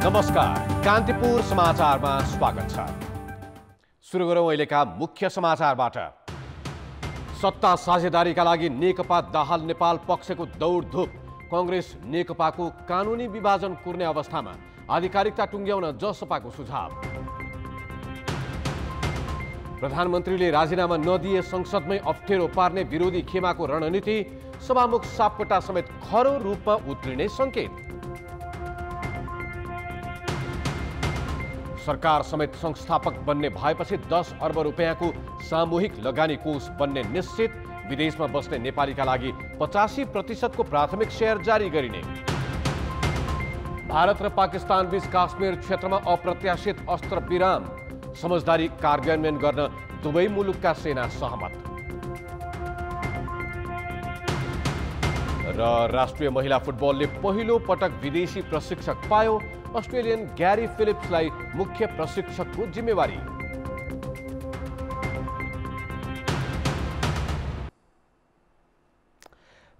नमस्कार, कान्तिपुर समाचारमा स्वागत छ। सुरु गरौँ अहिलेका मुख्य समाचारबाट। सत्ता साझेदारीका लागि नेकपा दाहाल नेपाल पक्षको दौडधुप। कांग्रेस नेकपाको कानुनी विभाजन कुर्ने अवस्थामा आधिकारिकता टुङ्ग्याउन जसपाको सुझाव। प्रधानमन्त्रीले राजीनामा नदिए संसदमै अप्ठ्यारो पार्ने विरोधी खेमाको रणनीति। सभामुख सापकोटा समेत खरो रूपमा उत्रिने संकेत। सरकार समेत संस्थापक बन्ने भएपछि 10 अर्ब रुपैयाँको सामूहिक लगानी कोष बन्ने निश्चित। विदेशमा बस्ने नेपालीका लागि 85% को प्राथमिक शेयर जारी गरिने। भारत र पाकिस्तान बीच काश्मीर क्षेत्रमा अप्रत्याशित अस्त्र विराम। समझदारी कार्यान्वयन गर्न दुवै मुलुकका सेना सहमत। र राष्ट्रिय महिला फुटबलले पहिलो पटक विदेशी प्रशिक्षक पायो। अस्ट्रेलियन ग्यारी फिलिप्सलाई मुख्य प्रशिक्षकको जिम्मेवारी।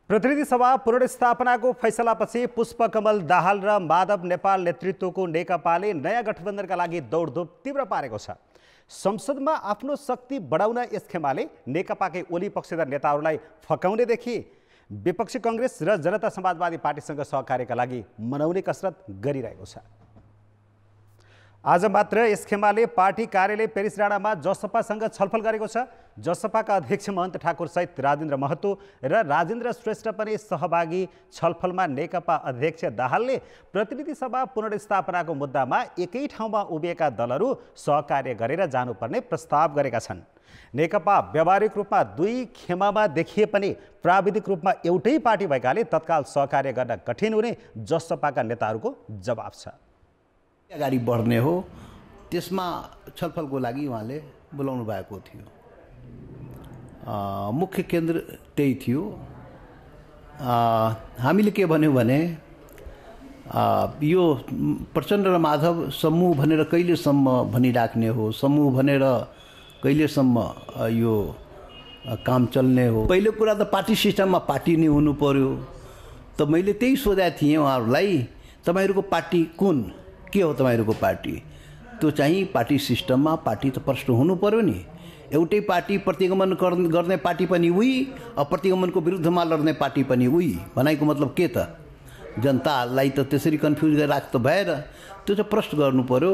प्रतिनिधि सभा पुनर्स्थापनाको फैसलापछि पुष्पकमल दाहाल र माधव नेपाल नेतृत्वको नेकपाले नयाँ गठबन्धनका लागि दौडधुप तीव्र पारेको छ। संसदमा आफ्नो शक्ति बढाउन यस खेमाले नेकपाकै ओली पक्षधर नेताहरूलाई फकाउनेदेखि विपक्षी कांग्रेस र जनता समाजवादी पार्टीसँग सहकार्यका लागि मनाउने कसरत गरिरहेको छ। आज मात्र यस खेमाले पार्टी कार्यालय पेरिस डाँडामा जसपासँग छलफल गरेको छ। जसपाका अध्यक्ष महन्त ठाकुर सहित राजेन्द्र महतो र राजेन्द्र श्रेष्ठ पनि सहभागी छलफलमा नेकपा अध्यक्ष दाहालले प्रतिनिधि सभा पुनर्स्थापनाको मुद्दामा एकै ठाउँमा उभिएका दलहरू सहकार्य गरेर जानुपर्ने प्रस्ताव गरेका छन्। नेकपा व्यावहारिक रूपमा दुई खेमामा देखिए पनि प्राविधिक रूपमा एउटै पार्टी भएकाले तत्काल सहकार्य गर्न कठिन हुने जसपाका नेताहरूको जवाब छ। अगाडि बढ्ने हो, त्यसमा छलफलको लागि उहाँले बोलाउनु भएको थियो। मुख्य केन्द्र त्यही थियो। हामीले के भन्यो भने यो प्रचण्ड र माधव समूह भनेर कहिलेसम्म भनिराख्ने हो, समूह भनेर कहिलेसम्म यो काम चल्ने हो। पहिलो कुरा त पार्टी सिस्टममा पार्टी नै हुनु पर्यो। त मैले त्यही सोधेको थिएँ उहाँहरूलाई, तपाईँहरूको पार्टी कुन, के हो तपाईँहरूको पार्टी? त्यो चाहिँ पार्टी सिस्टममा पार्टी त प्रश्न हुनु पर्यो नि। एउटै पार्टी प्रतिगमन गर्ने पार्टी पनि उही, प्रतिगमनको विरुद्धमा लड्ने पार्टी पनि उही। भनाइको मतलब के त? जनतालाई त त्यसरी कन्फ्युज गरेर राख्नु त भएर, त्यो चाहिँ प्रश्न गर्नु पर्यो।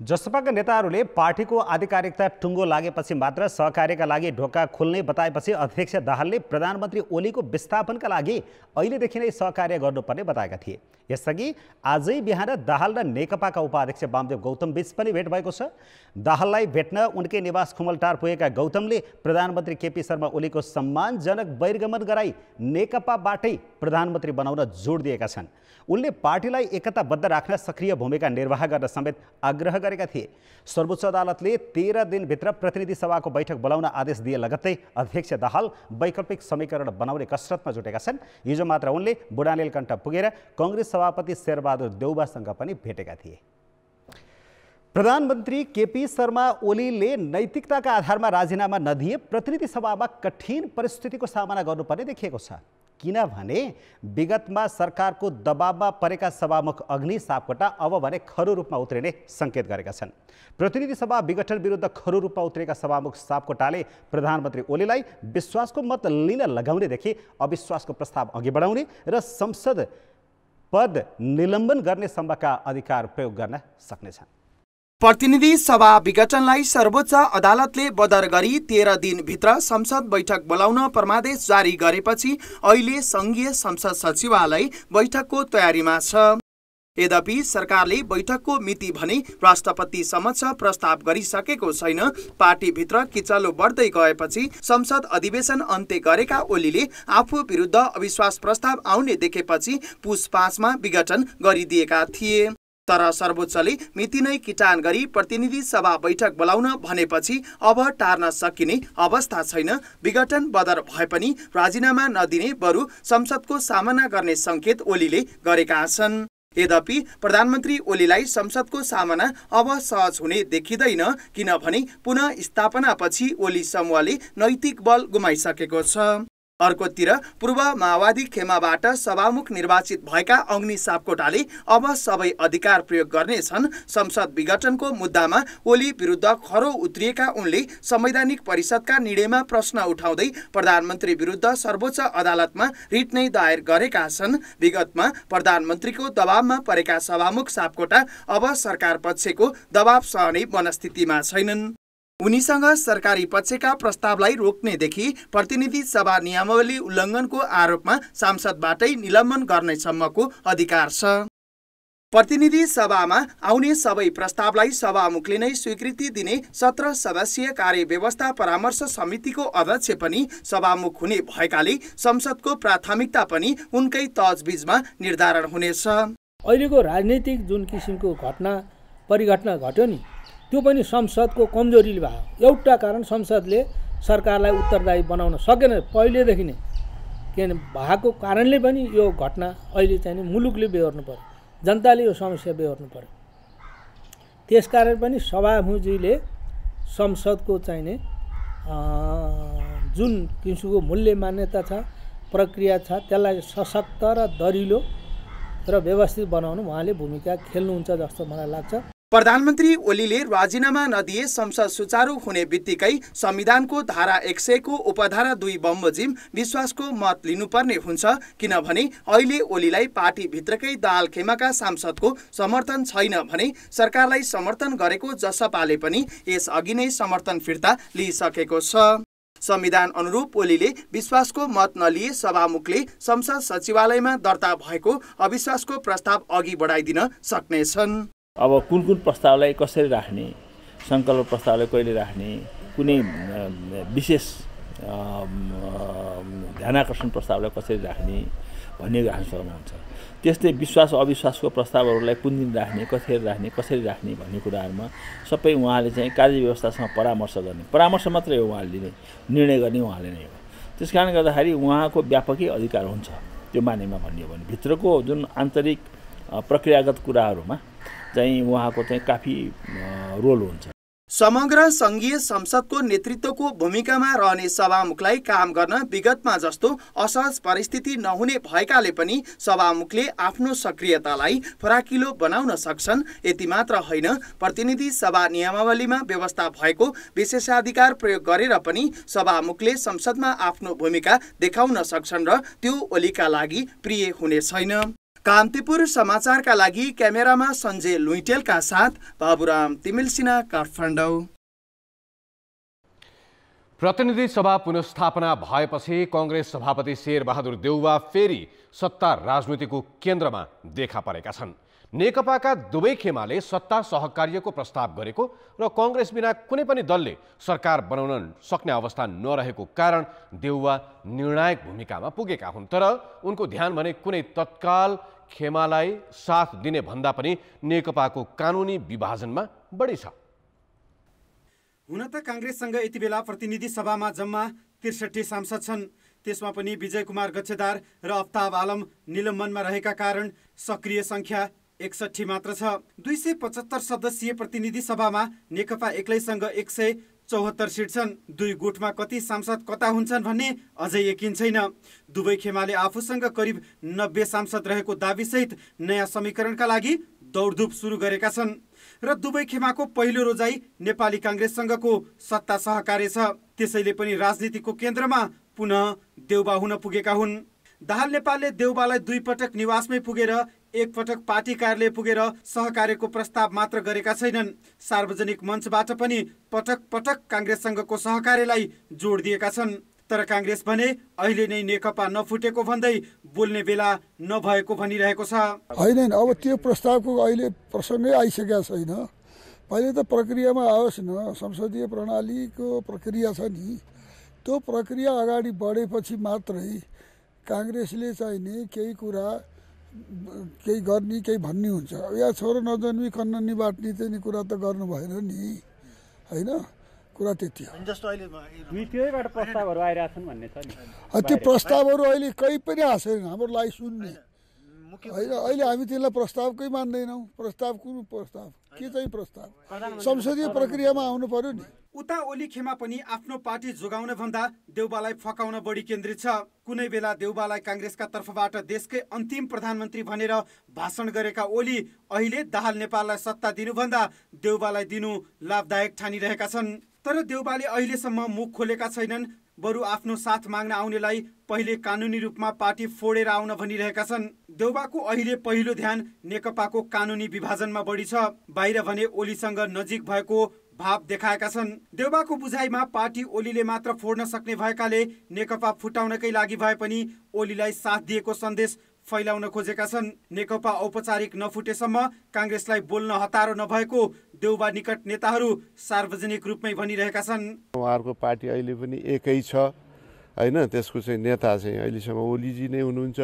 जसपाका नेताहरूले पार्टीको आधिकारिकता टुङ्गो लागेपछि मात्र सहकार्यका लागि ढोका खोल्ने बताएपछि अध्यक्ष दाहालले प्रधानमन्त्री ओलीको विस्थापनका लागि अहिलेदेखि नै सहकार्य गर्नुपर्ने बताएका थिए। यसअघि आजै बिहान दाहाल र नेकपाका उपाध्यक्ष वामदेव गौतम बीच पनि भेट भएको छ। दाहाललाई भेट्न उनकै निवास खुमलटार पुगेका गौतमले प्रधानमन्त्री केपी शर्मा ओलीको सम्मानजनक बहिर्गमन गराई नेकपाबाटै प्रधानमन्त्री बनाउन जोड दिएका छन्। उनले पार्टीलाई एकताबद्ध राख्न सक्रिय भूमिका निर्वाह गर्न समेत आग्रह गरेका थिए। सर्वोच्च अदालतले 13 दिनभित्र प्रतिनिधि सभाको बैठक बोलाउन आदेश दिए लगत्तै अध्यक्ष दाहाल वैकल्पिक समीकरण बनाउने कसरतमा जुटेका छन्। हिजो मात्र उनले बुढानीलकण्ठ पुगेर कांग्रेस सभापति शेरबहादुर देउबासँग पनि भेटेका थिए। प्रधानमन्त्री केपी शर्मा ओलीले नैतिकताका आधारमा राजीनामा नदिए प्रतिनिधि सभामा कठिन परिस्थितिको सामना गर्नुपर्ने देखिएको छ। किनभने विगतमा सरकारको दबावमा परेका सभामुख अग्नि सापकोटा अब भने खरो रूपमा उत्रिने संकेत गरेका छन्। प्रतिनिधि सभा विघटन विरुद्ध खरो रूपमा उत्रेका सभामुख सापकोटाले प्रधानमन्त्री ओलीलाई विश्वासको मत लिन लगाउनेदेखि अविश्वासको प्रस्ताव अघि बढाउने र संसद पद निलम्बन गर्ने सम्मका अधिकार प्रयोग गर्न सक्नेछन्। प्रतिनिधि सभा विघटनलाई सर्वोच्च अदालतले बदर गरी 13 दिनभित्र संसद बैठक बोलाउन परमादेश जारी गरेपछि अहिले संघीय संसद सचिवालय बैठकको तयारीमा छ। यद्यपि सरकारले बैठकको मिति भने राष्ट्रपति समक्ष प्रस्ताव गरिसकेको छैन। पार्टीभित्र किचलो बढ्दै गएपछि संसद अधिवेशन अन्त्य गरेका ओलीले आफू विरुद्ध अविश्वास प्रस्ताव आउने देखेपछि पुस 5 मा विघटन गरिदिएका थिए। तर सर्वोच्चले मिति नै किटान गरी प्रतिनिधि सभा बैठक बोलाउन भनेपछि अब टार्न सकिने अवस्था छैन। विघटन बदर भए पनि राजीनामा नदिने बरु संसदको सामना गर्ने संकेत ओलीले गरेका छन्। यद्यपि प्रधानमन्त्री ओलीलाई संसदको सामना अब सहज हुने देखिँदैन, किनभने पुनः स्थापनापछि ओली समूहले नैतिक बल गुमाइसकेको छ। अर्कोतिर पूर्व माओवादी खेमाबाट सभामुख निर्वाचित भएका अग्नि सापकोटाले अब सबै अधिकार प्रयोग गर्नेछन्। संसद विघटनको मुद्दामा ओली विरुद्ध खरो उत्रिएका उनले संवैधानिक परिषदका निर्णयमा प्रश्न उठाउँदै प्रधानमन्त्री विरुद्ध सर्वोच्च अदालतमा रिट नै दायर गरेका छन्। विगतमा प्रधानमन्त्रीको दबावमा परेका सभामुख सापकोटा अब सरकार पक्षको दबाव सहने मनस्थितिमा छैनन्। उनीसँग सरकारी पक्षका प्रस्तावलाई रोक्नेदेखि प्रतिनिधि सभा नियमावली उल्लङ्घनको आरोपमा सांसदबाटै निलम्बन गर्नेसम्मको अधिकार छ। प्रतिनिधि सभामा आउने सबै प्रस्तावलाई सभामुखले नै स्वीकृति दिने 17 सदस्यीय कार्यव्यवस्था परामर्श समितिको अध्यक्ष पनि सभामुख हुने भएकाले संसदको प्राथमिकता पनि उनकै तजबिजमा निर्धारण हुनेछ। अहिलेको राजनीतिक जुन किसिमको परिघटना घट्यो नि, त्यो पनि संसदको कमजोरीले भयो। एउटा कारण संसदले सरकारलाई उत्तरदायी बनाउन सकेन पहिलेदेखि नै, किन भएको कारणले पनि यो घटना अहिले चाहिँ मुलुकले बेहोर्नु पर्यो, जनताले यो समस्या बेहोर्नु पर्यो। त्यसकारण पनि सभामुखजीले संसदको चाहिने जुन किसिमको मूल्य मान्यता छ, प्रक्रिया छ, त्यसलाई सशक्त र दरिलो र व्यवस्थित बनाउनु उहाँले भूमिका खेल्नुहुन्छ जस्तो मलाई लाग्छ। प्रधानमन्त्री ओलीले राजीनामा नदिए संसद सुचारू हुने बित्तिकै संविधानको धारा 100 को उपधारा 2 बमोजिम विश्वासको मत लिनुपर्ने हुन्छ, किनभने अहिले ओलीलाई पार्टीभित्रकै दाहाल खेमाका सांसदको समर्थन छैन भने सरकारलाई समर्थन गरेको जसपाले पनि यसअघि नै समर्थन फिर्ता लिइसकेको छ। संविधान अनुरूप ओलीले विश्वासको मत नलिए सभामुखले संसद सचिवालयमा दर्ता भएको अविश्वासको प्रस्ताव अघि बढाइदिन सक्नेछन्। अब कुन प्रस्तावलाई कसरी राख्ने, संकल्प प्रस्तावलाई कहिले राख्ने, कुनै विशेष ध्यानाकर्षण प्रस्तावलाई कसरी राख्ने भन्ने राख्न सक्नुहुन्छ। त्यस्तै विश्वास अविश्वासको प्रस्तावहरूलाई कुन दिन राख्ने, कसरी राख्ने भन्ने कुराहरूमा सबै उहाँले चाहिँ कार्यव्यवस्थासँग परामर्श मात्रै हो, उहाँले लिने निर्णय गर्ने उहाँले नै हो। त्यस कारणले गर्दाखेरि उहाँको व्यापकै अधिकार हुन्छ त्यो मानेमा भन्ने हो भने भित्रको जुन आन्तरिक प्रक्रियागत कुराहरूमा चाहिँ उहाँको चाहिँ काफी रोल हुन्छ। समग्र संघीय संसदको नेतृत्वको भूमिकामा रहने सभामुखलाई काम गर्न विगतमा जस्तो असहज परिस्थिति नहुने भएकाले पनि सभामुखले आफ्नो सक्रियतालाई फराकिलो बनाउन सक्छन्। यति मात्र होइन, प्रतिनिधि सभा नियमावलीमा व्यवस्था भएको विशेषाधिकार प्रयोग गरेर पनि सभामुखले संसदमा आफ्नो भूमिका देखाउन सक्छन् र त्यो ओलीका लागि प्रिय हुने छैन। कान्तिपुर समाचारका लागि क्यामेरामा सञ्जय लुइटेलका साथ बाबुराम तिमिलसिना, काठमाडौँ। प्रतिनिधि सभा पुनर्स्थापना भएपछि कांग्रेस सभापति शेरबहादुर देउवा फेरि सत्ता राजनीतिको केन्द्रमा देखा परेका छन्। नेकपाका दुवै खेमाले सत्ता सहकार्यको प्रस्ताव गरेको र कांग्रेस बिना कुनै पनि दलले सरकार बनाउन सक्ने अवस्था नरहेको कारण देउवा निर्णायक भूमिकामा पुगेका हुन्। तर उनको ध्यान भने कुनै तत्काल खेमालाई साथ दिने भन्दा पनि नेकपाको कानुनी विभाजनमा बढी छ। हुन त कांग्रेससँग यति बेला प्रतिनिधि सभामा जम्मा 63 सांसद छन्। त्यसमा पनि विजय कुमार गच्छेदार र अफ्ताब आलम निलम्बनमा रहेका कारण सक्रिय संख्या 61 मात्र छ। 275 सदस्यीय प्रतिनिधि सभामा नेकपा एक्लैसँग 174 सिट छन्। दुई गुटमा कति सांसद कता हुन्छन् भन्ने अझै यकिन छैन। दुवै खेमाले आफूसँग करिब 90 सांसद रहेको दाबीसहित नयाँ समीकरणका लागि दौडधुप सुरु गरेका छन् र दुवै खेमाको पहिलो रोजाई नेपाली कांग्रेससँगको सत्ता सहकार्य छ। त्यसैले पनि राजनीतिको केन्द्रमा पुनः देउबा हुन पुगेका हुन्। दाहाल नेपालले देउबालाई 2 पटक निवासमै पुगेर 1 पटक पार्टी कार्यालय पुगेर सहकार्यको प्रस्ताव मात्र गरेका छैनन्। सार्वजनिक मञ्चबाट पनि पटक पटक कांग्रेससँगको सहकार्यलाई जोड दिएका छन्। तर कांग्रेस भने अहिले नै नेकपा नफुटेको भन्दै बोल्ने बेला नभएको भनिरहेको छ। होइन, अब त्यो प्रस्तावको अहिले प्रसङ्गै आइसकेका छैन। पहिले त प्रक्रियामा आओस् न। संसदीय प्रणालीको प्रक्रिया छ नि, त्यो प्रक्रिया अगाडि बढेपछि मात्रै कांग्रेसले चाहिने केही कुरा केही गर्ने केही भन्ने हुन्छ। या छोरो नजन्मी कन्न निबाट्ने चाहिँ कुरा त गर्नु भएन नि, होइन? कुरा त्यति हो। जस्तो अहिले दुईटैबाट प्रस्तावहरू आइरहेछन् भन्ने छ नि। त्यो प्रस्तावहरू अहिले कहीँ पनि आएको छैन हाम्रो लागि सुन्ने, होइन? अहिले हामी त्यसलाई प्रस्तावकै मान्दैनौँ। प्रस्ताव कुन प्रस्ताव? के चाहिँ प्रस्ताव? संसदीय प्रक्रियामा आउनु पर्यो नि। उता ओली खेमा पनि आफ्नो पार्टी जोगाउन भन्दा देउबालाई फकाउन बढी केन्द्रित छ। कुनै बेला देउबालाई काङ्ग्रेसका तर्फबाट देशकै अन्तिम प्रधानमन्त्री भनेर भाषण गरेका ओली अहिले दाहाल नेपाललाई सत्ता दिनुभन्दा देउबालाई दिनु लाभदायक ठानिरहेका छन्। तर देउबाले अहिलेसम्म मुख खोलेका छैनन्। बरु आफ्नो साथ माग्न आउनेलाई पहिले कानुनी रूपमा पार्टी फोडेर आउन भनिरहेका छन्। देउबाको अहिले पहिलो ध्यान नेकपाको कानुनी विभाजनमा बढी छ। बाहिर भने ओलीसँग नजिक भएको भाव देखाएका छन्। देउबाको बुझाइमा पार्टी ओलीले मात्र फोड्न सक्ने भएकाले नेकपा फुटाउनकै लागि भए पनि ओलीलाई साथ दिएको सन्देश फैलाउन खोजेका छन्। नेकपा औपचारिक नफुटेसम्म काङ्ग्रेसलाई बोल्न हतारो नभएको देउबा निकट नेताहरू सार्वजनिक रूपमै भनिरहेका छन्। उहाँहरूको पार्टी अहिले पनि एकै छ हैन, त्यसको चाहिँ नेता चाहिँ अहिलेसम्म ओलीजी नै हुनुहुन्छ।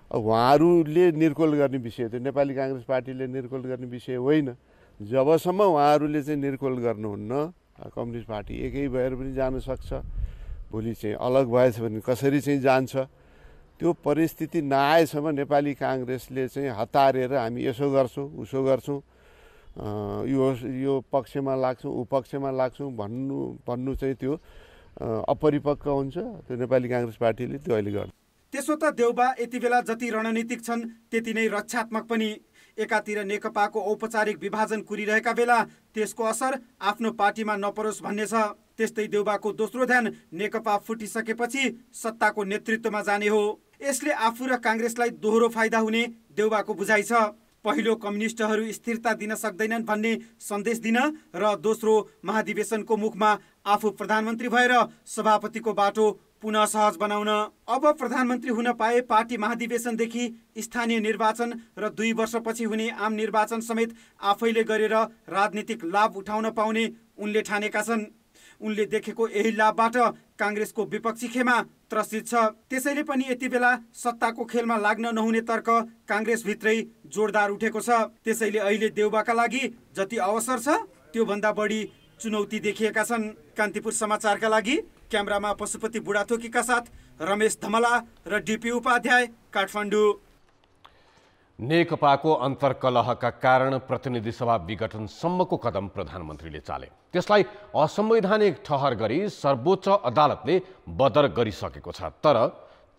उहाँहरूले निर्कोल गर्ने विषय त्यो नेपाली काङ्ग्रेस पार्टीले निर्कोल गर्ने विषय होइन। जबसम्म उहाँहरूले चाहिँ निर्कोल गर्नुहुन्न, कम्युनिस्ट पार्टी एकै भएर पनि जान सक्छ। भोलि चाहिँ अलग भएछ भने कसरी चाहिँ जान्छ, त्यो परिस्थिति नआएसम्म नेपाली काङ्ग्रेसले चाहिँ हतारेर हामी यसो गर्छौँ उसो गर्छौँ, यो पक्षमा लाग्छौँ ऊ पक्षमा लाग्छौँ भन्नु चाहिँ त्यो अपरिपक्व हुन्छ। त्यो नेपाली काङ्ग्रेस पार्टीले त्यो अहिले गर्छ। त्यसो त देउबा यति बेला जति रणनीतिक छन् त्यति नै रक्षात्मक पनि। एकातिर नेकपाको औपचारिक विभाजन कुरिरहेका बेला त्यसको असर आफ्नो पार्टीमा नपरोस् भन्ने छ। त्यस्तै देउबाको दोस्रो ध्यान नेकपा फुटिसकेपछि सत्ताको नेतृत्वमा जाने हो। यसले आफू र काङ्ग्रेसलाई दोहोरो फाइदा हुने देउबाको बुझाइ छ। पहिलो कम्युनिस्टहरू स्थिरता दिन सक्दैनन् भन्ने सन्देश दिन र दोस्रो महाधिवेशनको मुखमा आफू प्रधानमन्त्री भएर सभापतिको बाटो पुनः सहज बनाउन। अब प्रधानमन्त्री हुन पाए पार्टी महाधिवेशनदेखि स्थानीय निर्वाचन र 2 वर्षपछि हुने आम निर्वाचन समेत आफैले गरेर राजनीतिक लाभ उठाउन पाउने उनले ठानेका छन्। उनले देखेको यही लाभबाट काङ्ग्रेसको विपक्षी खेमा त्रसित छ। त्यसैले पनि यति बेला सत्ताको खेलमा लाग्न नहुने तर्क काङ्ग्रेसभित्रै जोरदार उठेको छ। त्यसैले अहिले देउबाका लागि जति अवसर छ त्योभन्दा बढी चुनौती देखिएका छन्। कान्तिपुर समाचारका लागि क्यामेरामा पशुपति बुढाथोकीका साथ रमेश धमला र डिपी उपाध्याय, काठमाडौँ। नेकपाको अन्तर्कलहका कारण प्रतिनिधि सभा विघटनसम्मको कदम प्रधानमन्त्रीले चाले। त्यसलाई असंवैधानिक ठहर गरी सर्वोच्च अदालतले बदर गरिसकेको छ। तर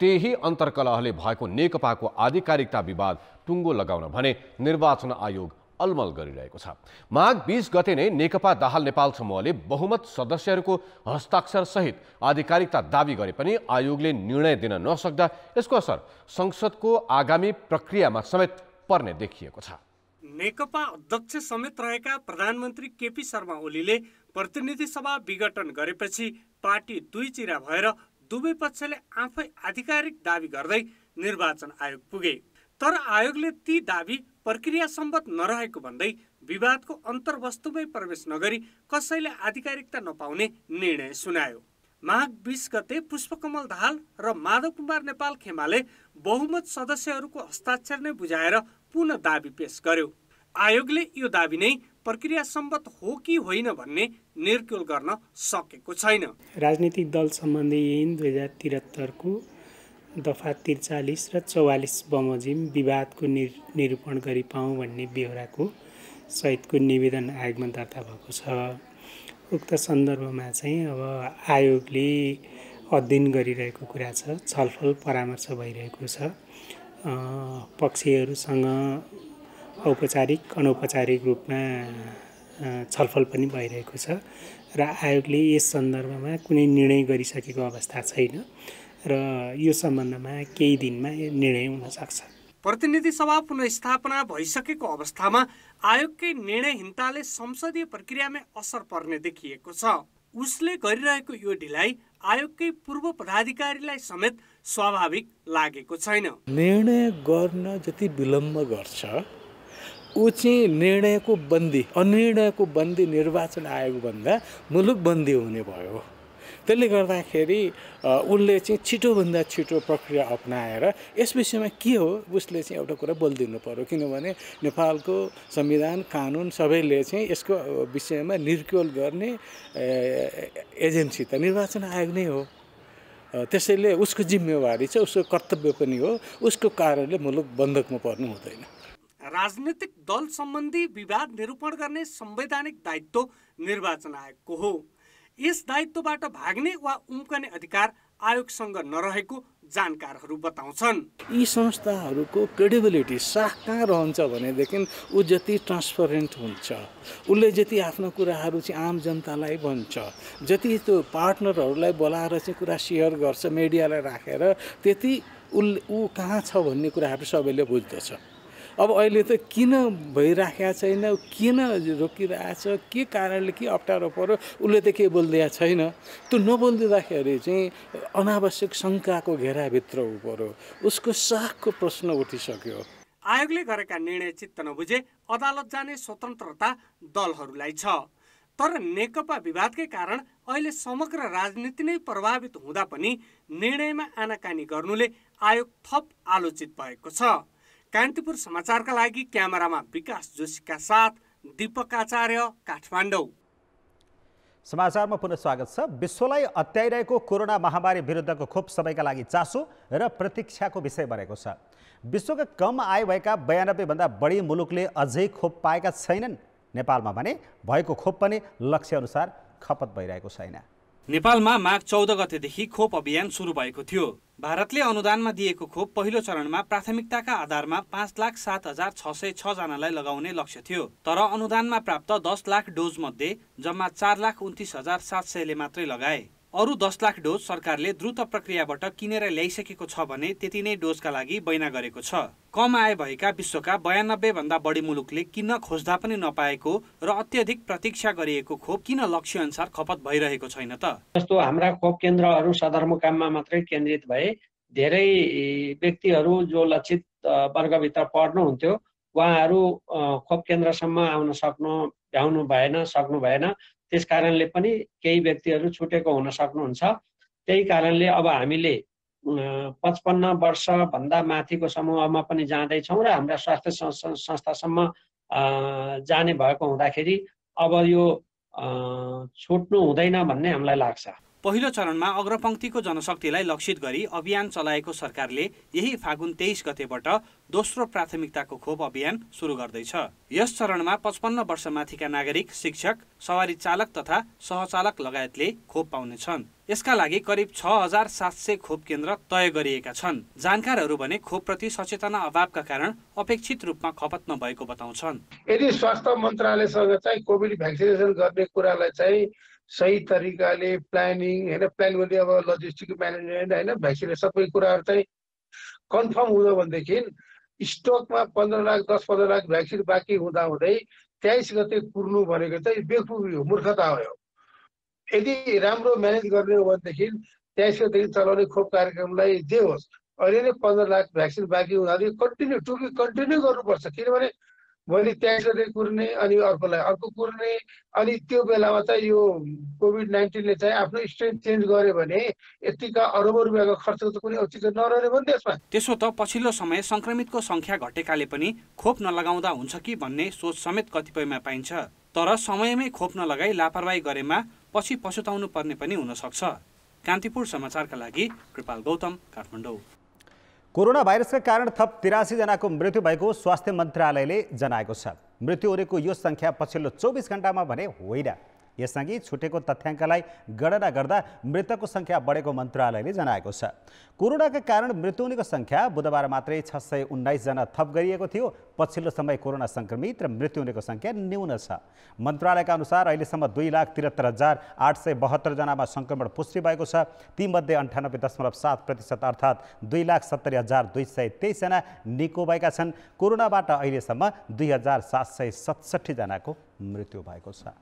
त्यही अन्तर्कलहले भएको नेकपाको आधिकारिकता विवाद टुङ्गो लगाउन भने निर्वाचन आयोग अलमल गरिरहेको छ। माघ 20 गते नै नेकपा दाहाल नेपाल समूहले बहुमत सदस्यहरूको हस्ताक्षर सहित आधिकारिकता दावी गरे पनि आयोगले निर्णय दिन नसक्दा यसको असर संसदको आगामी प्रक्रियामा समेत पर्ने देखिएको छ। नेकपा अध्यक्ष समेत रहेका प्रधानमन्त्री केपी शर्मा ओलीले प्रतिनिधि सभा विघटन गरेपछि पार्टी दुई चिरा भएर दुवै पक्षले आफै आधिकारिक दावी गर्दै निर्वाचन आयोग पुगे। तर आयोगले ती दावी प्रक्रिया सम्मत नरहेको भन्दै विवादको अन्तर्वस्तुमै प्रवेश नगरी कसैले आधिकारिकता नपाउने निर्णय सुनायो। माघ 20 गते पुष्पकमल दाहाल र माधव कुमार नेपाल खेमाले बहुमत सदस्यहरूको हस्ताक्षर नै बुझाएर पुनः दावी पेश गर्यो। आयोगले यो दावी नै प्रक्रिया सम्मत हो कि होइन भन्ने निर्कुल गर्न सकेको छैन। राजनीतिक दल सम्बन्धी ऐन 2073 को दफा 43 र 44 बमोजिम विवादको निरूपण गरी पाऊँ भन्ने बेहोराको सहितको निवेदन आयोगमा दर्ता भएको छ। उक्त सन्दर्भमा चाहिँ अब आयोगले अध्ययन गरिरहेको कुरा छ, छलफल परामर्श भइरहेको छ। पक्षीहरूसँग औपचारिक अनौपचारिक रूपमा छलफल पनि भइरहेको छ र आयोगले यस सन्दर्भमा कुनै निर्णय गरिसकेको अवस्था छैन र यो सम्बन्धमा केही दिनमा निर्णय हुन सक्छ। प्रतिनिधि सभा पुनर्स्थापना भइसकेको अवस्थामा आयोगकै निर्णयहीनताले संसदीय प्रक्रियामा असर पर्ने देखिएको छ। उसले गरिरहेको यो ढिलाइ आयोगकै पूर्व पदाधिकारीलाई समेत स्वाभाविक लागेको छैन। निर्णय गर्न जति विलम्ब गर्छ ऊ चाहिँ निर्णयको बन्दी अनिर्णयको बन्दी निर्वाचन आयोगभन्दा मुलुक बन्दी हुने भयो। त्यसले गर्दाखेरि उसले चाहिँ छिटोभन्दा छिटो प्रक्रिया अपनाएर यस विषयमा के हो उसले चाहिँ एउटा कुरा बोलिदिनु पर्यो। किनभने नेपालको संविधान कानुन सबैले चाहिँ यसको विषयमा निर्कुल गर्ने एजेन्सी त निर्वाचन आयोग नै हो। त्यसैले उसको जिम्मेवारी छ, उसको कर्तव्य पनि हो। उसको कारणले मुलुक बन्धकमा पर्नु हुँदैन। राजनीतिक दल सम्बन्धी विवाद निरूपण गर्ने संवैधानिक दायित्व निर्वाचन आयोगको हो। यस दायित्वबाट भाग्ने वा उम्कने अधिकार आयोगसँग नरहेको जानकारहरू बताउँछन्। यी संस्थाहरूको क्रेडिबिलिटी साख कहाँ रहन्छ भनेदेखि ऊ जति ट्रान्सपरेन्ट हुन्छ, उसले जति आफ्नो कुराहरू चाहिँ आम जनतालाई भन्छ, जति त्यो पार्टनरहरूलाई बोलाएर चाहिँ कुरा सेयर गर्छ मिडियालाई राखेर, त्यति ऊ कहाँ छ भन्ने कुराहरू सबैले बुझ्दछ। अब अहिले त किन भइराखेको छैन, किन रोकिरहेछ, के कारणले के अप्ठ्यारो पर्यो, उसले त के बोलिदिएको छैन। त्यो नबोलिदिँदाखेरि चाहिँ अनावश्यक शङ्काको घेराभित्र ऊ पर्यो, उसको साखको प्रश्न उठिसक्यो। आयोगले गरेका निर्णय चित्त नबुझे अदालत जाने स्वतन्त्रता दलहरूलाई छ। तर नेकपा विवादकै कारण अहिले समग्र राजनीति नै प्रभावित हुँदा पनि निर्णयमा आनाकानी गर्नुले आयोग थप आलोचित भएको छ। कान्तिपुर समाचारका लागि क्यामेरामा विकास जोशीका साथ दीपक आचार्य, काठमाडौँ। समाचारमा पुनः स्वागत छ। विश्वलाई अत्याइरहेको कोरोना महामारी विरुद्धको खोप सबैका लागि चासो र प्रतीक्षाको विषय बनेको छ। विश्वका कम आय भएका 92 भन्दा बढी मुलुकले अझै खोप पाएका छैनन्। नेपालमा भने भएको खोप पनि लक्ष्य अनुसार खपत भइरहेको छैन। नेपालमा माघ 14 गतेदेखि खोप अभियान सुरु भएको थियो। भारतले अनुदानमा दिएको खोप पहिलो चरणमा प्राथमिकताका आधारमा 5,07,606 जनालाई लगाउने लक्ष्य थियो। तर अनुदानमा प्राप्त 10 लाख डोज मध्ये जम्मा 4,29,700ले मात्रै लगाए। अरू 10 लाख डोज सरकारले द्रुत प्रक्रियाबाट किनेर ल्याइसकेको छ भने त्यति नै डोजका लागि बैना गरेको छ। कम आय भएका विश्वका 92 भन्दा बढी मुलुकले किन्न खोज्दा पनि नपाएको र अत्यधिक प्रतीक्षा गरिएको खोप किन लक्ष्य अनुसार खपत भइरहेको छैन त? जस्तो हाम्रा खोप केन्द्रहरू सदरमुकाममा मात्रै केन्द्रित भए धेरै व्यक्तिहरू जो लक्षित वर्गभित्र पर्नुहुन्थ्यो उहाँहरू खोप केन्द्रसम्म आउन भ्याउनु भएन। त्यस कारणले पनि केही व्यक्तिहरू छुटेको हुन सक्नुहुन्छ। त्यही कारणले अब हामीले 55 वर्षभन्दा माथिको समूहमा पनि जाँदैछौँ र हाम्रा स्वास्थ्य संस्थासम्म जाने भएको हुँदाखेरि अब यो छुट्नु हुँदैन भन्ने हामीलाई लाग्छ। पहिलो चरणमा अग्रपङ्क्तिको जनशक्तिलाई लक्षित गरी अभियान चलाएको सरकारले यही फागुन 23 गतेबाट दोस्रो प्राथमिकताको खोप अभियान सुरु गर्दैछ। यस चरणमा 55 वर्षमाथिका नागरिक, शिक्षक, सवारी चालक तथा सहचालक लगायतले खोप पाउनेछन्। यसका लागि करिब 6,700 खोप केन्द्र तय गरिएका छन्। जानकारहरू भने खोपप्रति सचेतना अभावका कारण अपेक्षित रूपमा खपत नभएको बताउँछन्। यदि स्वास्थ्य मन्त्रालयसँग चाहिँ कोभिड भ्याक्सिनेसन गर्ने कुरालाई चाहिँ सही तरिकाले प्लानिङ प्लान गर्ने अब लजिस्टिक म्यानेजमेन्ट भ्याक्सिनेसन सबै कुराहरू चाहिँ कन्फर्म हुँयो भनेदेखि स्टकमा 15 लाख 10-15 लाख भ्याक्सिन बाँकी हुँदै 23 गते पुर्नु भनेको चाहिँ बेवकुफी हो, मूर्खता हो। यदि राम्रो म्यानेज गर्ने हो भनेदेखि 23 गतेदेखि चलाउने खोप कार्यक्रमलाई जे होस् अहिले नै 15 लाख भ्याक्सिन बाँकी हुँदाखेरि कन्टिन्यू गर्नुपर्छ। किनभने मैले 23 गते कुर्ने अनि अर्को कुर्ने अनि त्यो बेलामा चाहिँ यो कोभिड-19ले चाहिँ आफ्नो स्ट्रेन चेन्ज गर्यो भने यतिका अरबौं रुपियाँको खर्च त कुनै औचित्य नरह्ने पनि देशमा। त्यसो त पछिल्लो समय संक्रमितको संख्या घटेकाले पनि खोप नलगाउँदा हुन्छ कि भन्ने सोच समेत कतिपयमा पाइन्छ। तर समयमै खोप नलगाई लापरवाही गरेमा पछि पछुताउनु पर्ने पनि हुन सक्छ। कान्तिपुर समाचारका लागि कृपाल गौतम, काठमाडौँ। कोरोना भाइरसका कारण थप 83 जनाको मृत्यु भएको स्वास्थ्य मन्त्रालयले जनाएको छ। मृत्यु हुनेको यो संख्या पछिल्लो 24 घण्टामा भने होइन। यसअघि छुटेको तथ्याङ्कलाई गणना गर्दा मृतकको संख्या बढेको मन्त्रालयले जनाएको छ। कोरोनाका कारण मृत्यु हुनेको संख्या बुधबार मात्रै 619 जना थप गरिएको थियो। पछिल्लो समय कोरोना संक्रमित र मृत्यु हुनेको संख्या न्यून छ। मन्त्रालयका अनुसार अहिलेसम्म 2,73,872 जनामा संक्रमण पुष्टि भएको छ। तीमध्ये 98.7% अर्थात् 2,70,223 जना निको भएका छन्। कोरोनाबाट अहिलेसम्म 2,767 जनाको मृत्यु भएको छ।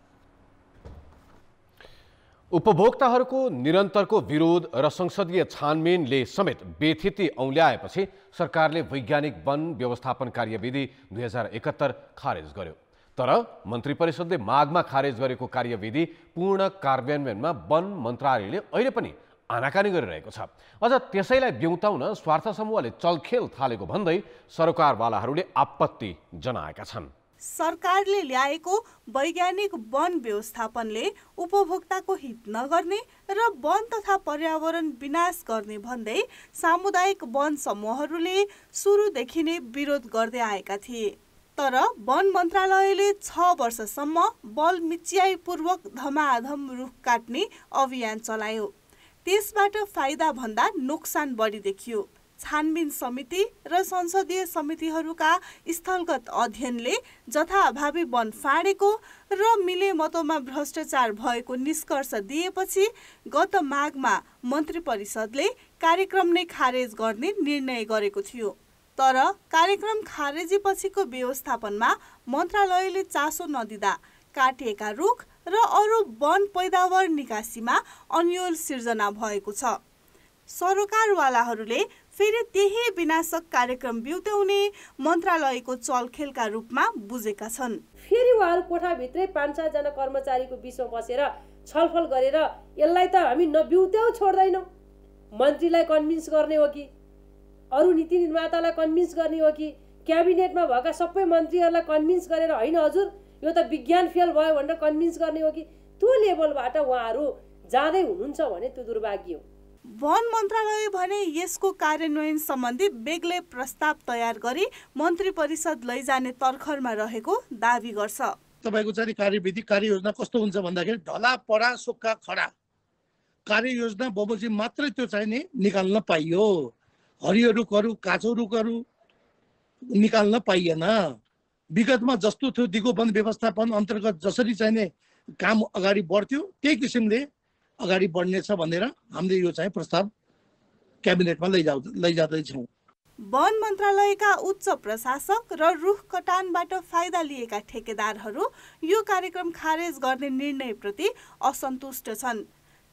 उपभोक्ताहरूको निरन्तरको विरोध र संसदीय छानबिनले समेत बेथिति औल्याएपछि सरकारले वैज्ञानिक वन व्यवस्थापन कार्यविधि 2071 खारेज गर्यो। तर मन्त्री परिषदले माघमा खारेज गरेको कार्यविधि पूर्ण कार्यान्वयनमा वन मन्त्रालयले अहिले पनि आनाकानी गरिरहेको छ। अझ त्यसैलाई ब्युताउन स्वार्थ समूहले चलखेल थालेको भन्दै सरकारवालाहरूले आपत्ति जनाएका छन्। सरकारले ल्याएको वैज्ञानिक वन व्यवस्थापनले उपभोक्ताको हित नगर्ने र वन तथा पर्यावरण विनाश गर्ने भन्दै सामुदायिक वन समूहहरूले सुरुदेखि नै विरोध गर्दै आएका थिए। तर वन मन्त्रालयले 6 वर्षसम्म बल मिच्याइपूर्वक धमाधम रुख काट्ने अभियान चलायो। त्यसबाट फाइदा भन्दा नोक्सान बढी देखियो। छानबिन समिति र संसदीय समितिहरूका स्थलगत अध्ययनले जथाभावी वन फाँडेको र मिलेमतोमा भ्रष्टाचार भएको निष्कर्ष दिएपछि गत माघमा मन्त्री परिषदले कार्यक्रम नै खारेज गर्ने निर्णय गरेको थियो। तर कार्यक्रम खारेजी पछिको व्यवस्थापनमा मन्त्रालयले चासो नदिँदा काटिएका रुख र अरू वन पैदावार निकासीमा अन्यल सिर्जना भएको छ। सरकारवालाहरूले फेरि त्यही विनाशक कार्यक्रम ब्युत्याउने मन्त्रालयको चलखेलका रूपमा बुझेका छन्। फेरि उहाँहरू कोठाभित्रै 5-7 जना कर्मचारीको बिचमा बसेर छलफल गरेर यसलाई त हामी नब्युत्याउ छोड्दैनौँ, मन्त्रीलाई कन्भिन्स गर्ने हो कि अरू नीति निर्मातालाई कन्भिन्स गर्ने हो कि क्याबिनेटमा भएका सबै मन्त्रीहरूलाई कन्भिन्स गरेर होइन हजुर यो त विज्ञान फेल भयो भनेर कन्भिन्स गर्ने हो कि त्यो लेभलबाट उहाँहरू जाँदै हुनुहुन्छ भने त्यो दुर्भाग्य हो। वन मन्त्रालय भने यसको कार्यान्वयन सम्बन्धी बेग्लै प्रस्ताव तयार गरी मन्त्री परिषद लैजाने तर्खरमा रहेको दावी गर्छ। तपाईको चाहिँ कार्यविधि कार्ययोजना कस्तो हुन्छ भन्दाखेरि ढला पडा सुक्खा खडा कार्ययोजना बमोजिम मात्रै त्यो चाहिँ नि निकाल्न पाइयो। हरियो रुखहरू काँचो रुखहरू निकाल्न पाइएन। विगतमा जस्तो थियो दिगो वन व्यवस्थापन अन्तर्गत जसरी चाहिने काम अगाडि बढ्थ्यो त्यही किसिमले अगाडि बढ्नेछ भनेर हामीले यो चाहिँ प्रस्ताव क्याबिनेटमा लैजाँदैछौँ। वन मन्त्रालयका उच्च प्रशासक र रुख कटानबाट फाइदा लिएका ठेकेदारहरू यो कार्यक्रम खारेज गर्ने निर्णयप्रति असन्तुष्ट छन्।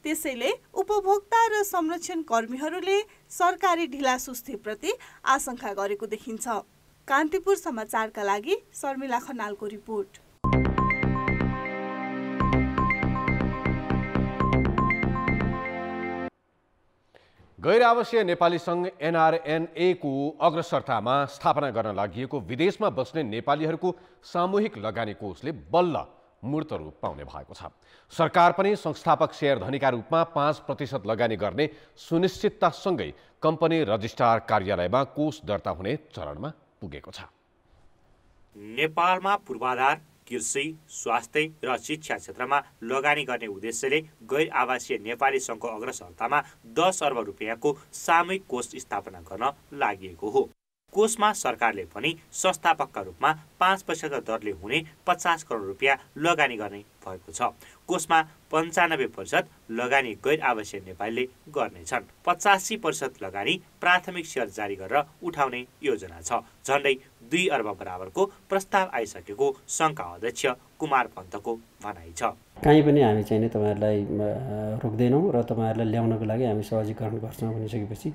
त्यसैले उपभोक्ता र संरक्षण कर्मीहरूले सरकारी ढिलासुस्तीप्रति आशंका गरेको देखिन्छ। कान्तिपुर समाचारका लागि शर्मिला खनालको रिपोर्ट। गैर आवासीय नेपाली सङ्घ NRNA को अग्रसरतामा स्थापना गर्न लागि विदेशमा बस्ने नेपालीहरूको सामूहिक लगानी कोषले बल्ल मूर्त रूप पाउने भएको छ। सरकार पनि संस्थापक शेयर धनीका रूपमा 5% लगानी गर्ने सुनिश्चिततासँगै कम्पनी रजिस्ट्रार कार्यालयमा कोष दर्ता हुने चरणमा पुगेको छ। नेपालमा पूर्वाधार, कृषि, स्वास्थ्य र शिक्षा क्षेत्रमा लगानी गर्ने उद्देश्यले गैर आवासीय नेपाली सङ्घको अग्रसरतामा 10 अर्ब रुपियाँको सामूहिक कोष स्थापना गर्न लागि हो। कोषमा सरकारले पनि संस्थापकका रूपमा 5% दरले हुने 50 करोड रुपियाँ लगानी गर्ने भएको छ। कोषमा 95% लगानी गैर आवासीय नेपालीले गर्नेछन्। 85% लगानी प्राथमिक शेयर जारी गरेर उठाउने योजना छ। झन्डै 2 अर्ब बराबरको प्रस्ताव आइसकेको सङ्घका अध्यक्ष कुमार पन्तको भनाइ छ। कहीँ पनि हामी चाहिँ तपाईँहरूलाई रोक्दैनौँ र तपाईँहरूलाई ल्याउनको लागि हामी सहजीकरण गर्छौँ भनिसकेपछि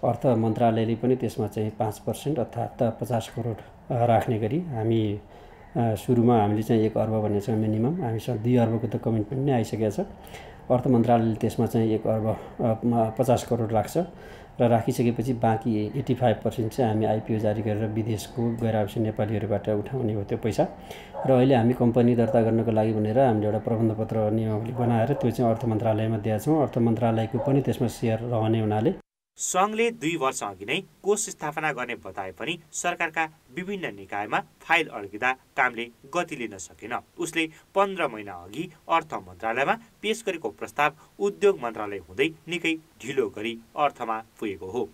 अर्थ मन्त्रालयले पनि त्यसमा चाहिँ 5% अर्थात् 50 करोड राख्ने गरी हामी सुरुमा हामीले चाहिँ 1 अर्ब भन्ने छ मिनिमम, हामीसँग 2 अर्बको त कमिटमेन्ट नै आइसकेको छ। अर्थ मन्त्रालयले त्यसमा चाहिँ 1 अर्ब 50 करोड राख्छ र राखिसकेपछि बाँकी 85% चाहिँ हामी IPO जारी गरेर विदेशको गैर आवासीय नेपालीहरूबाट उठाउने हो त्यो पैसा। र अहिले हामी कम्पनी दर्ता गर्नको लागि भनेर हामीले एउटा प्रबन्धपत्र नियमावली बनाएर त्यो चाहिँ अर्थ मन्त्रालयमा दिएका छौँ। अर्थ मन्त्रालयको पनि त्यसमा सेयर रहने हुनाले सङ्घले 2 वर्ष अघि नै कोष स्थापना गर्ने बताए पनि सरकारका विभिन्न निकायमा फाइल अड्किँदा कामले गति लिन सकेन। उसले 15 महिना अघि अर्थ मन्त्रालयमा पेश गरेको प्रस्ताव उद्योग मन्त्रालय हुँदै निकै ढिलो गरी अर्थमा पुगेको हो।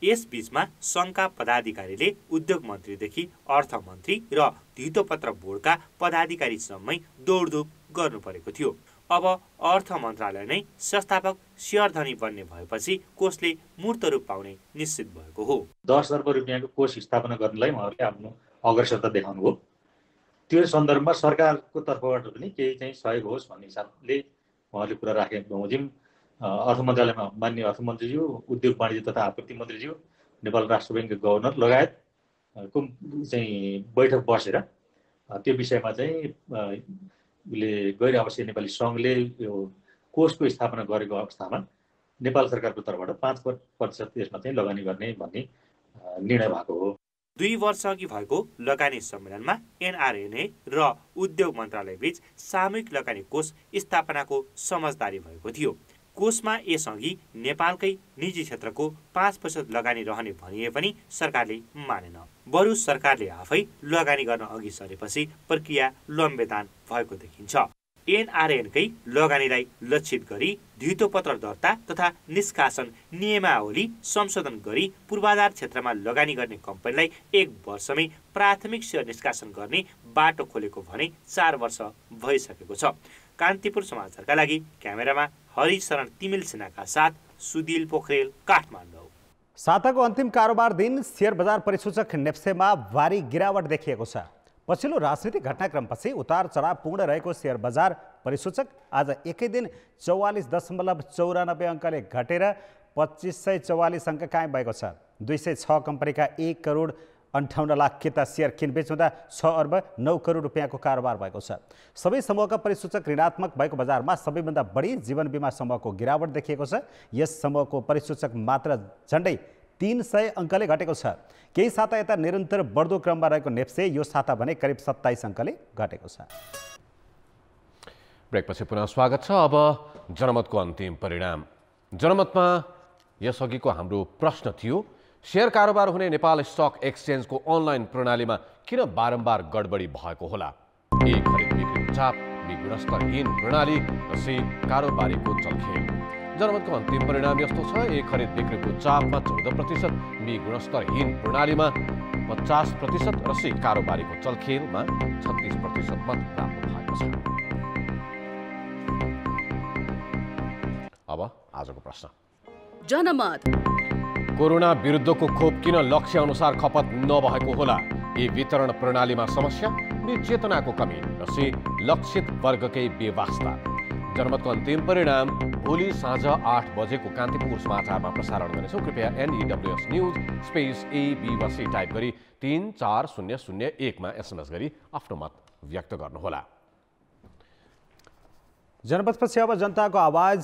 यसबीचमा सङ्घका पदाधिकारीले उद्योग मन्त्रीदेखि अर्थमन्त्री र धितोपत्र बोर्डका पदाधिकारीसम्मै दौडधुप गर्नु परेको थियो। अब अर्थ मन्त्रालय नै संस्थापक शेयर धनी बन्ने भएपछि कोषले मूर्त रूप पाउने निश्चित भएको हो। 10 अर्ब रुपियाँको कोष स्थापना गर्नलाई उहाँहरूले आफ्नो अग्रसरता देखाउनु हो। त्यो सन्दर्भमा सरकारको तर्फबाट पनि केही चाहिँ सहयोग होस् भन्ने हिसाबले उहाँहरूले कुरा राखे बमोजिम अर्थ मन्त्रालयमा माननीय अर्थमन्त्रीज्यू, उद्योग वाणिज्य तथा आपूर्ति मन्त्रीज्यू, नेपाल राष्ट्र ब्याङ्कका गभर्नर लगायतको चाहिँ बैठक बसेर त्यो विषयमा चाहिँ गैर आवासीय नेपाली सङ्घले यो कोषको स्थापना गरेको अवस्थामा नेपाल सरकारको तर्फबाट 5% यसमा चाहिँ लगानी गर्ने भन्ने निर्णय भएको हो। 2 वर्ष अघि भएको लगानी सम्मेलनमा NRNA र उद्योग मन्त्रालय बीच सामूहिक लगानी कोष स्थापनाको समझदारी भएको थियो। कोषमा यसअघि नेपालकै निजी क्षेत्रको 5% लगानी रहने भनिए पनि सरकारले मानेन। बरु सरकारले आफै लगानी गर्न अघि सरेपछि प्रक्रिया लम्बेतान भएको देखिन्छ। एनआरएनकै लगानीलाई लक्षित गरी धितोपत्र दर्ता तथा निष्कासन नियमावली संशोधन गरी पूर्वाधार क्षेत्रमा लगानी गर्ने कम्पनीलाई 1 वर्षमै प्राथमिक सेयर निष्कासन गर्ने बाटो खोलेको भने 4 वर्ष भइसकेको छ। कान्तिपुर समाचारका लागि क्यामेरामा हरिशरण तिमिल सिन्हाका साथ सुदिल पोखरेल, काठमाडौँ। साताको अन्तिम कारोबार दिन शेयर बजार परिसूचक नेप्सेमा भारी गिरावट देखिएको छ। पछिल्लो राजनीतिक घटनाक्रमपछि उतार चढाव पूर्ण रहेको शेयर बजार परिसूचक आज एकै दिन 44.94 अङ्कले घटेर 2544 अङ्क कायम भएको छ। 206 कम्पनीका 1 करोड 58 लाख किता शेयर किनबेच हुँदा 6 अर्ब 9 करोड रुपियाँको कारोबार भएको छ। सबै समूहका परिसूचक ऋणात्मक भएको बजारमा सबैभन्दा बढी जीवन बिमा समूहको गिरावट देखिएको छ। यस समूहको परिसूचक मात्र झन्डै 300 अङ्कले घटेको छ। केही साता यता निरन्तर बढ्दो क्रममा रहेको नेप्से यो साता भने करिब 27 अङ्कले घटेको छ। ब्रेकपछि पुनः स्वागत छ। अब जनमतको अन्तिम परिणाम। जनमतमा यसअघिको हाम्रो प्रश्न थियो, शेयर कारोबार हुने नेपाल स्टक एक्सचेन्जको अनलाइन प्रणालीमा किन बारम्बार गडबडी भएको होला? ए, खरिद बिक्रीको चाप, बी, गुणस्तरहीन प्रणाली, र सी, कारोबारीको चलखेल। जनमतको अन्तिम परिणाम यस्तो छ। ए, खरिद बिक्रीको चापमा 14%, बी, गुणस्तरहीन प्रणालीमा 50% र सी, कारोबारीको चलखेलमा 36% मत प्राप्त भएको छ। अब आजको प्रश्न। जनमत। कोरोना विरुद्धको खोप किन लक्ष्य अनुसार खपत नभएको होला? ए, वितरण प्रणालीमा समस्या, बी, चेतनाको कमी, र सी, लक्षित वर्गकै बेवास्ता। जनमतको अन्तिम परिणाम भोलि साँझ 8 बजेको कान्तिपुर समाचारमा प्रसारण गर्नेछौँ। कृपया NEWS news space A, B वा C टाइप गरी 34001 मा SMS गरी आफ्नो मत व्यक्त गर्नुहोला। जनमतपछि अब जनताको आवाज।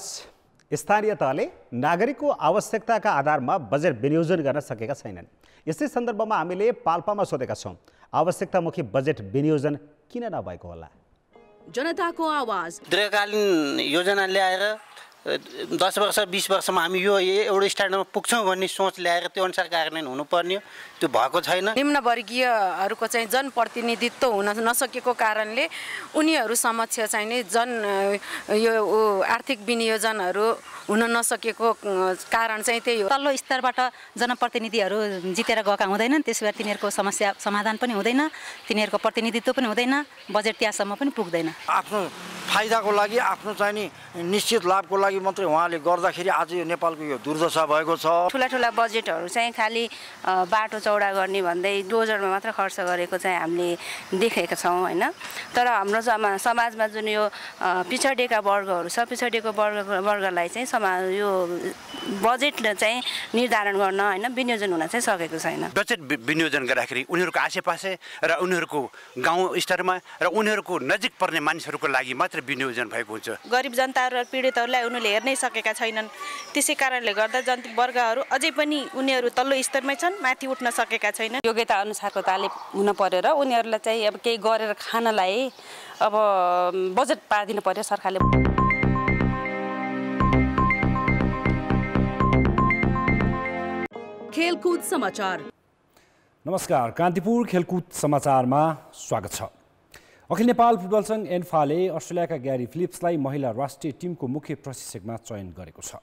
स्थानीय तहले नागरिकको आवश्यकताका आधारमा बजेट विनियोजन गर्न सकेका छैनन्। यसै सन्दर्भमा हामीले पाल्पामा सोधेका छौँ, आवश्यकतामुखी बजेट विनियोजन किन नभएको होला? जनताको आवाज। दीर्घकालीन योजना ल्याएर 10 वर्ष 20 वर्षमा हामी यो एउटा स्ट्यान्डर्डमा पुग्छौँ भन्ने सोच ल्याएर त्यो अनुसार कार्यान्वयन हुनुपर्ने, त्यो भएको छैन। निम्नवर्गीयहरूको चाहिँ जनप्रतिनिधित्व हुन नसकेको कारणले उनीहरू समक्ष चाहिँ नै यो आर्थिक विनियोजनहरू हुन नसकेको कारण चाहिँ त्यही हो। तल्लो स्तरबाट जनप्रतिनिधिहरू जितेर गएका हुँदैनन्, त्यसबाट तिनीहरूको समस्या समाधान पनि हुँदैन, तिनीहरूको प्रतिनिधित्व पनि हुँदैन, बजेट त्यहाँसम्म पनि पुग्दैन। आफ्नो फाइदाको लागि, आफ्नो चाहिँ नि निश्चित लाभको लागि मात्रै उहाँले गर्दाखेरि आज यो नेपालको यो दुर्दशा भएको छ। ठुला ठुला बजेटहरू चाहिँ खालि बाटो चौडा गर्ने भन्दै डोजरमा मात्र खर्च गरेको चाहिँ हामीले देखेका छौँ होइन। तर हाम्रो समाजमा जुन यो पिछडिएका वर्गहरू छ, पिछडिएको वर्गलाई चाहिँ यो बजेटले चाहिँ निर्धारण गर्न होइन विनियोजन हुन चाहिँ सकेको छैन। बजेट विनियोजन गर्दाखेरि उनीहरूको आसेपासे र उनीहरूको गाउँ स्तरमा र उनीहरूको नजिक पर्ने मानिसहरूको लागि मात्र विनियोजन भएको हुन्छ। गरिब जनताहरू र पीडितहरूलाई उनीहरूले हेर्नै सकेका छैनन्। त्यसै कारणले गर्दा जनता वर्गहरू अझै पनि उनीहरू तल्लो स्तरमै छन्, माथि उठ्न सकेका छैनन्। योग्यता अनुसारको तालिम हुन पर्यो र उनीहरूलाई चाहिँ अब केही गरेर खानलाई अब बजेट पारिदिनु पर्यो सरकारले। खेलकुद समाचार। नमस्कार, कान्तिपुर खेलकुद समाचारमा स्वागत छ। अखिल नेपाल फुटबल सङ्घ एन्फाले अस्ट्रेलियाका ग्यारी फिलिप्सलाई महिला राष्ट्रिय टिमको मुख्य प्रशिक्षकमा चयन गरेको छ।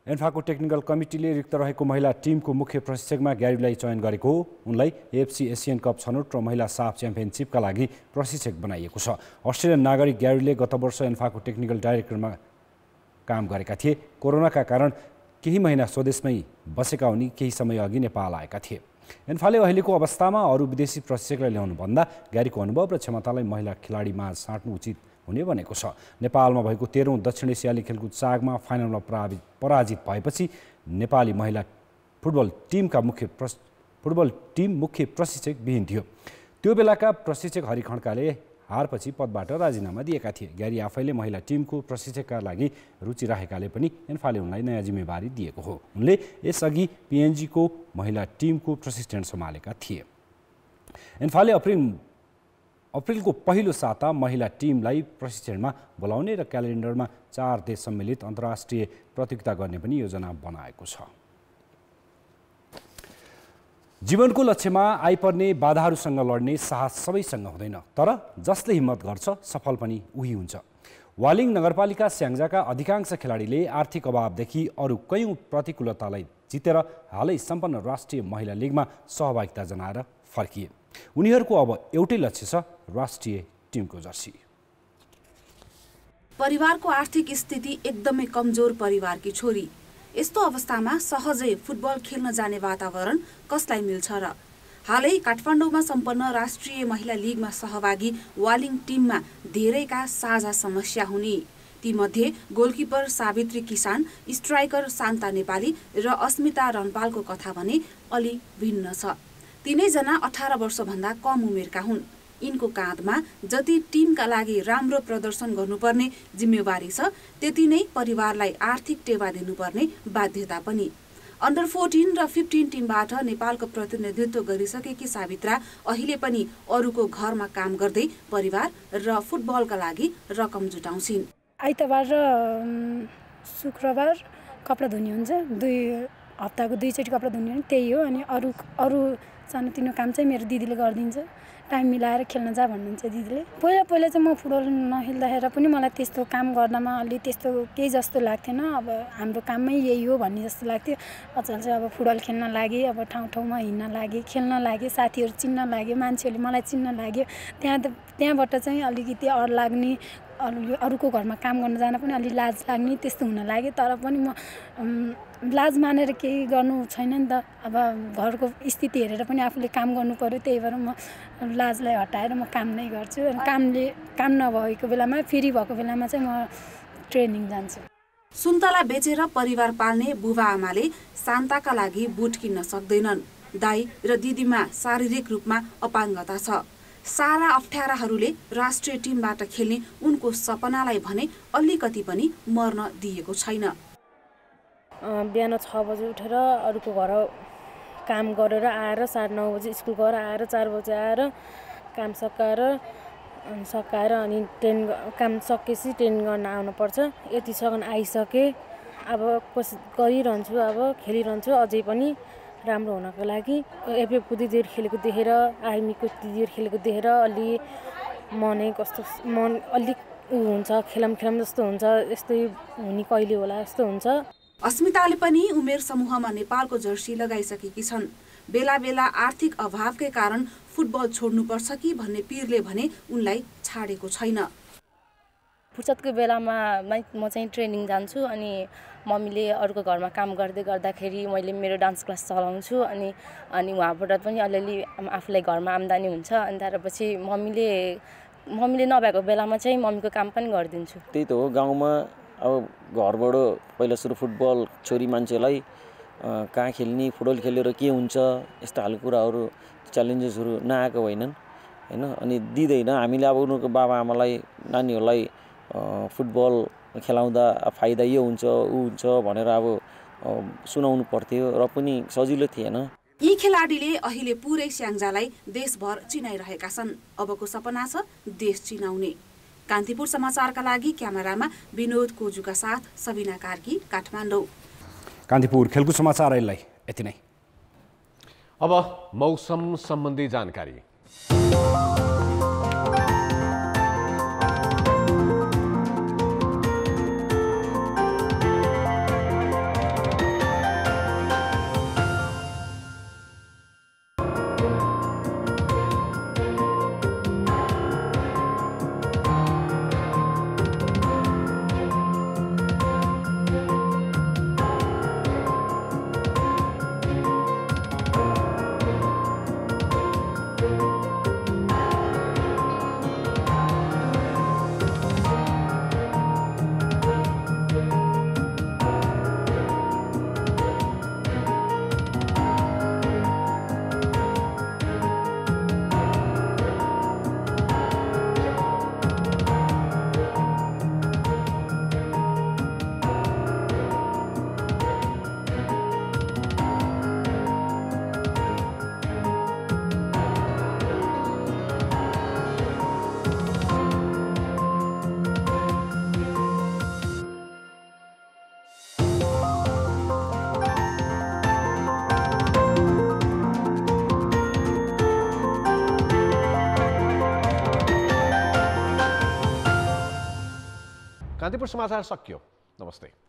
एन्फाको टेक्निकल कमिटीले रिक्त रहेको महिला टिमको मुख्य प्रशिक्षकमा ग्यारीलाई चयन गरेको हो। उनलाई AFC एसियन कप छनौट र महिला साफ च्याम्पियनसिपका लागि प्रशिक्षक बनाइएको छ। अस्ट्रेलियन नागरिक ग्यारीले गत वर्ष एन्फाको टेक्निकल डाइरेक्टरमा काम गरेका थिए। कोरोनाका कारण केही महिना स्वदेशमै बसेका उनी केही समय अघि नेपाल आएका थिए। एन्फाले अहिलेको अवस्थामा अरू विदेशी प्रशिक्षकलाई ल्याउनुभन्दा ग्यारीको अनुभव र क्षमतालाई महिला खेलाडीमा साट्नु उचित हुने भनेको छ। नेपालमा भएको 13औं दक्षिण एसियाली खेलकुद चागमा फाइनलमा पराजित भएपछि नेपाली महिला फुटबल टिम मुख्य प्रशिक्षक विहीन थियो। त्यो बेलाका प्रशिक्षक हरि खड्काले हारपछि पदबाट राजीनामा दिएका थिए। ग्यारी आफैले महिला टिमको प्रशिक्षकका लागि रुचि राखेकाले पनि एन्फाले उनलाई नयाँ जिम्मेवारी दिएको हो। उनले यसअघि PNGको महिला टिमको प्रशिक्षण सम्हालेका थिए। एन्फाले अप्रिलको पहिलो साता महिला टिमलाई प्रशिक्षणमा बोलाउने र क्यालेन्डरमा 4 देश सम्मिलित अन्तर्राष्ट्रिय प्रतियोगिता गर्ने पनि योजना बनाएको छ। जीवनको लक्ष्यमा आइपर्ने बाधाहरूसँग लड्ने साहस सबैसँग हुँदैन, तर जसले हिम्मत गर्छ सफल पनि उही हुन्छ। वालिङ नगरपालिका स्याङ्जाका अधिकांश खेलाडीले आर्थिक अभावदेखि अरू कयौं प्रतिकूलतालाई जितेर हालै सम्पन्न राष्ट्रिय महिला लिगमा सहभागिता जनाएर फर्किए। उनीहरूको अब एउटै लक्ष्य छ, राष्ट्रिय टिमको जर्सी। परिवारको आर्थिक स्थिति एकदमै कमजोर परिवारकी छोरी, यस्तो अवस्थामा सहजै फुटबल खेल्न जाने वातावरण कसलाई मिल्छ र? हालै काठमाडौँमा सम्पन्न राष्ट्रिय महिला लिगमा सहभागी वालिङ टिममा धेरैका साझा समस्या हुने। तीमध्ये गोलकिपर सावित्री किसान, स्ट्राइकर शान्ता नेपाली र अस्मिता रनपालको कथा भने अलि भिन्न छ। तीनैजना 18 वर्षभन्दा कम उमेरका हुन्। यिनको काँधमा जति टिमका लागि राम्रो प्रदर्शन गर्नुपर्ने जिम्मेवारी छ, त्यति नै परिवारलाई आर्थिक टेवा दिनुपर्ने बाध्यता पनि। अन्डर 14 र 15 टिमबाट नेपालको प्रतिनिधित्व गरिसकेकी सावित्रा अहिले पनि अरूको घरमा काम गर्दै परिवार र फुटबलका लागि रकम जुटाउँछिन्। आइतबार र शुक्रबार कपडा धुने हुन्छ, हप्ताको 2 चोटि कपडा धुने हो, त्यही हो। अनि अरू सानोतिनो काम चाहिँ मेरो दिदीले गरिदिन्छ। टाइम मिलाएर खेल्न जा भन्नुहुन्छ दिदीले। पहिला चाहिँ म फुटबल नखेल्दाखेरि पनि मलाई त्यस्तो काम गर्दामा अलि त्यस्तो केही जस्तो लाग्थेन। अब हाम्रो काममै यही हो भन्ने जस्तो लाग्थ्यो। अचल चाहिँ अब फुटबल खेल्न लागि, अब ठाउँ हिँड्न लागि, खेल्न लागि, साथीहरू चिन्न लाग्यो, मान्छेहरूले मलाई चिन्न लाग्यो। त्यहाँबाट चाहिँ अलिकति अड लाग्ने, अरूको घरमा काम गर्न जान पनि अलि लाज लाग्ने त्यस्तो हुन लाग्यो। तर पनि म लाज मानेर केही गर्नु छैन नि त। अब घरको स्थिति हेरेर पनि आफूले काम गर्नु पर्यो, त्यही भएर म लाजलाई हटाएर म काम नै गर्छु। काम नभएको बेलामा, फ्री भएको बेलामा चाहिँ म ट्रेनिङ जान्छु। सुन्तला बेचेर परिवार पाल्ने बुबा आमाले शान्ताका लागि बुट किन्न सक्दैनन्। दाइ र दिदीमा शारीरिक रूपमा अपाङ्गता छ। सारा अप्ठ्याराहरूले राष्ट्रिय टिमबाट खेल्ने उनको सपनालाई भने अलिकति पनि मर्न दिएको छैन। बिहान 6 बजे उठेर अरूको घर काम गरेर आएर 9:30 बजे स्कुल गएर आएर 4 बजे आएर काम सकाएर अनि काम सकेपछि ट्रेनिङ गर्न आउनुपर्छ। यतिसम्म आइसके अब कोसिस गरिरहन्छु, अब खेलिरहन्छु अझै पनि राम्रो हुनको लागि। एफएफको दिदीहरू खेलेको देखेर, आर्मीको दिदीहरू खेलेको देखेर अलि मन अलिक हुन्छ, खेलम जस्तो हुन्छ, यस्तै हुने कहिले होला जस्तो हुन्छ। अस्मिताले पनि उमेर समूहमा नेपालको जर्सी लगाइसकेकी छन्। बेला बेला आर्थिक अभावकै कारण फुटबल छोड्नुपर्छ कि भन्ने पिरले भने उनलाई छाडेको छैन। फुर्सदको बेलामा म चाहिँ ट्रेनिङ जान्छु। अनि मम्मीले अरूको घरमा काम गर्दाखेरि मैले मेरो डान्स क्लास चलाउँछु। अनि उहाँबाट पनि अलिअलि आफूलाई घरमा आम्दानी हुन्छ। अनि त्यसपछि मम्मीले नभएको बेलामा चाहिँ मम्मीको काम पनि गरिदिन्छु। त्यही त हो, गाउँमा अब घरबाट पहिला सुरु फुटबल छोरी मान्छेलाई कहाँ खेल्ने, फुटबल खेलेर के हुन्छ, यस्तो खालको कुराहरू च्यालेन्जेसहरू नआएको होइनन् हैन। अनि दिँदैन हामीले अब उनीहरूको बाबाआमालाई नानीहरूलाई फुटबल खेलाउँदा फाइदा यो हुन्छ ऊ हुन्छ भनेर अब सुनाउनु पर्थ्यो र पनि सजिलो थिएन। यी खेलाडीले अहिले पुरै स्याङ्जालाई देशभर चिनाइरहेका छन्। अबको सपना छ देश चिनाउने। कान्तिपुर समाचारका लागि क्यामेरामा विनोद कोजुका साथ सबिना कार्की, काठमाडौँ। कान्तिपुर खेलकुद समाचार अहिले यति नै। अब मौसम सम्बन्धी जानकारी। कान्तिपुर समाचार सकियो। नमस्ते।